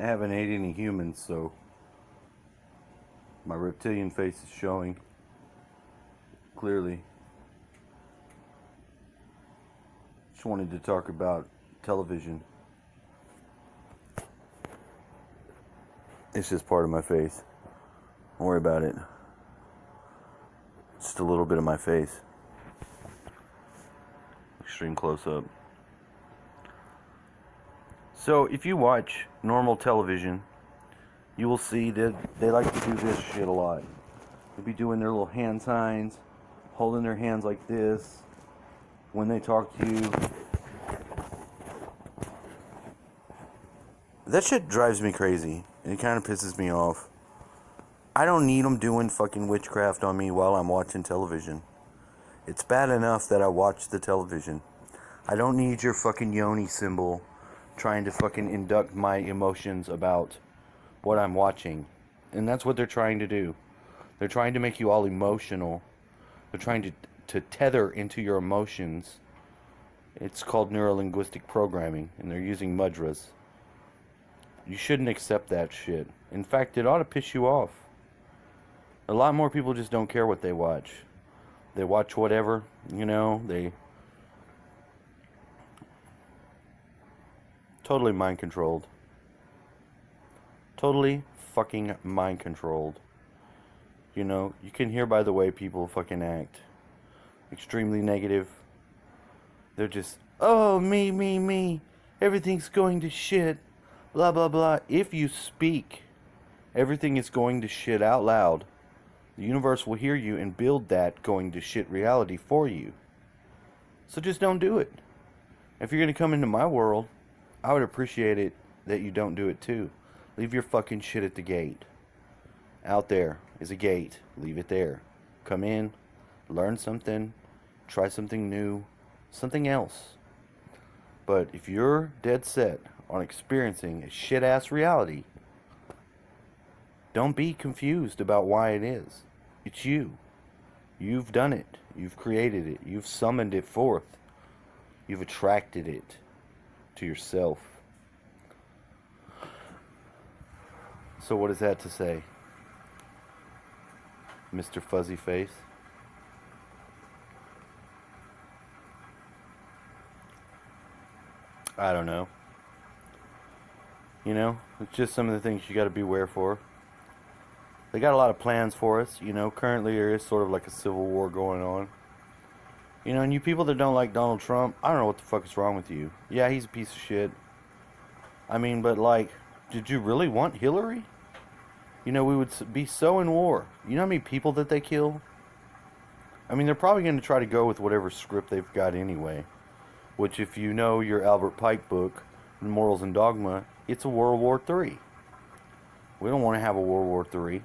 haven't ate any humans, so my reptilian face is showing clearly. Just wanted to talk about television. It's just part of my face. Don't worry about it. Just a little bit of my face. Extreme close-up. So if you watch normal television, you will see that they like to do this shit a lot. They'll be doing their little hand signs, holding their hands like this when they talk to you. That shit drives me crazy, and it kind of pisses me off. I don't need them doing fucking witchcraft on me while I'm watching television. It's bad enough that I watch the television. I don't need your fucking yoni symbol trying to fucking induct my emotions about what I'm watching. And that's what they're trying to do. They're trying to make you all emotional. They're trying to tether into your emotions. It's called neuro-linguistic programming, and they're using mudras. You shouldn't accept that shit. In fact, it ought to piss you off. A lot more people just don't care what they watch. They watch whatever, they totally mind controlled. Totally fucking mind controlled. You can hear by the way people fucking act. Extremely negative. They're just, oh, me. Everything's going to shit. Blah, blah, blah. If you speak, everything is going to shit out loud. The universe will hear you and build that going to shit reality for you. So just don't do it. If you're going to come into my world, I would appreciate it that you don't do it too. Leave your fucking shit at the gate. Out there is a gate. Leave it there. Come in, learn something, try something new, something else. But if you're dead set on experiencing a shit-ass reality, don't be confused about why it is. It's you. You've done it. You've created it. You've summoned it forth. You've attracted it to yourself. So what is that to say, Mr. Fuzzy Face? I don't know. It's just some of the things you got to beware for. They got a lot of plans for us. Currently there is sort of like a civil war going on. And you people that don't like Donald Trump, I don't know what the fuck is wrong with you. Yeah, he's a piece of shit. But did you really want Hillary? We would be so in war. You know how many people that they kill? They're probably going to try to go with whatever script they've got anyway. Which, if you know your Albert Pike book, Morals and Dogma, it's a World War III. We don't want to have a World War III.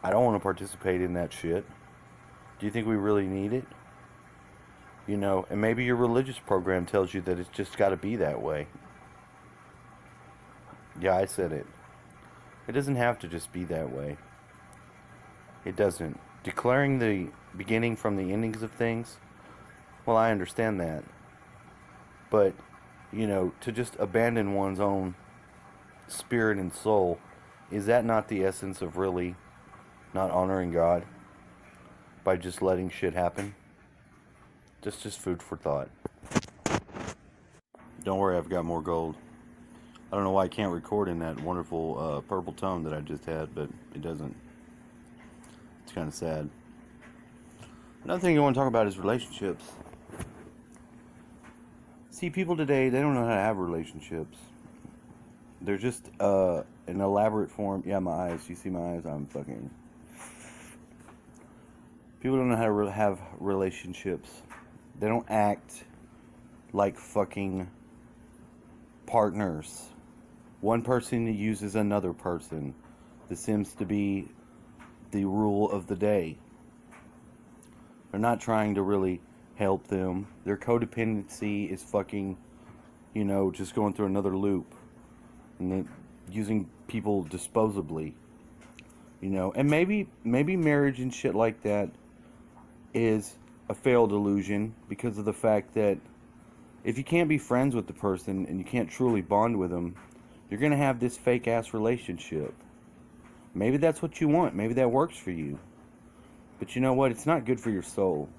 I don't want to participate in that shit. Do you think we really need it? And maybe your religious program tells you that it's just got to be that way. Yeah, I said it. It doesn't have to just be that way. It doesn't. Declaring the beginning from the endings of things, well, I understand that. But, to just abandon one's own spirit and soul, is that not the essence of really not honoring God? By just letting shit happen? Just food for thought. Don't worry, I've got more gold. I don't know why I can't record in that wonderful purple tone that I just had, but it doesn't. It's kind of sad. Another thing I want to talk about is relationships. See, people today, they don't know how to have relationships. They're just an elaborate form. Yeah, my eyes. You see my eyes? I'm fucking... People don't know how to have relationships. They don't act like fucking partners. One person uses another person. This seems to be the rule of the day. They're not trying to really help them. Their codependency is fucking, just going through another loop. And using people disposably. And maybe marriage and shit like that is a failed illusion because of the fact that if you can't be friends with the person and you can't truly bond with them, You're going to have this fake ass relationship. Maybe that's what you want. Maybe that works for you. But you know what? It's not good for your soul.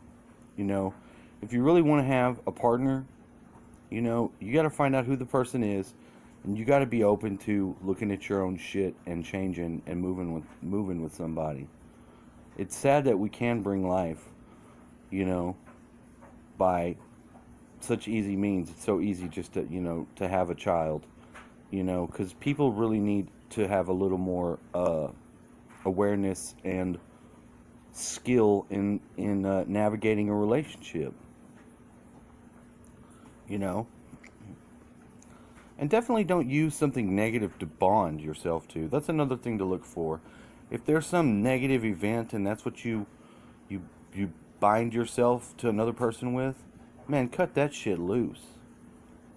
You know, if you really want to have a partner, you know, you got to find out who the person is, and you got to be open to looking at your own shit and changing and moving with somebody. It's sad that we can bring life, you know, by such easy means. It's so easy just to, you know, to have a child, you know, because people really need to have a little more awareness and skill in navigating a relationship, you know. And definitely don't use something negative to bond yourself to. That's another thing to look for. If there's some negative event and that's what you bind yourself to another person with, man, cut that shit loose.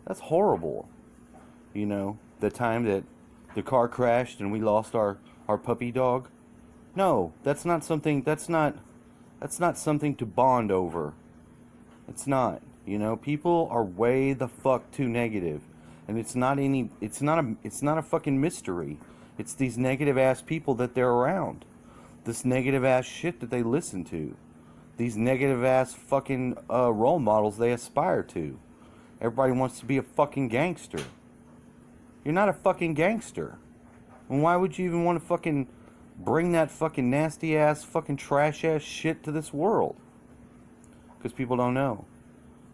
That's horrible. You know, the time that the car crashed and we lost our puppy dog. No, that's not something to bond over. It's not. You know, people are way the fuck too negative. And it's not a fucking mystery. It's these negative ass people that they're around. This negative ass shit that they listen to. These negative ass fucking role models they aspire to. Everybody wants to be a fucking gangster. You're not a fucking gangster. And why would you even want to fucking bring that fucking nasty ass fucking trash ass shit to this world? Because people don't know.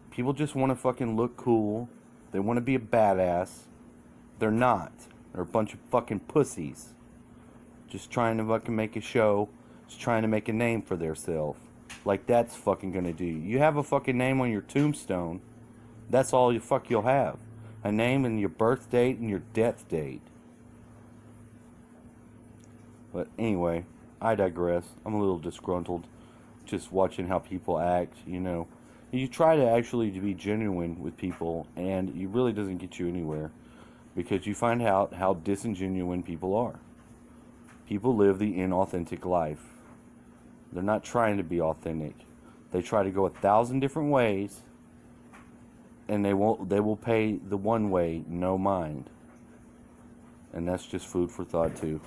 People just want to fucking look cool. They want to be a badass. They're not. They're a bunch of fucking pussies. Just trying to fucking make a show. Just trying to make a name for themselves. Like that's fucking gonna do. You have a fucking name on your tombstone. That's all you fuck you'll have. A name and your birth date and your death date. But anyway, I digress. I'm a little disgruntled. Just watching how people act, you know. You try to actually be genuine with people, and it really doesn't get you anywhere. Because you find out how disingenuine people are. People live the inauthentic life. They're not trying to be authentic. They try to go 1,000 different ways, and they will pay the one way no mind. And that's just food for thought too.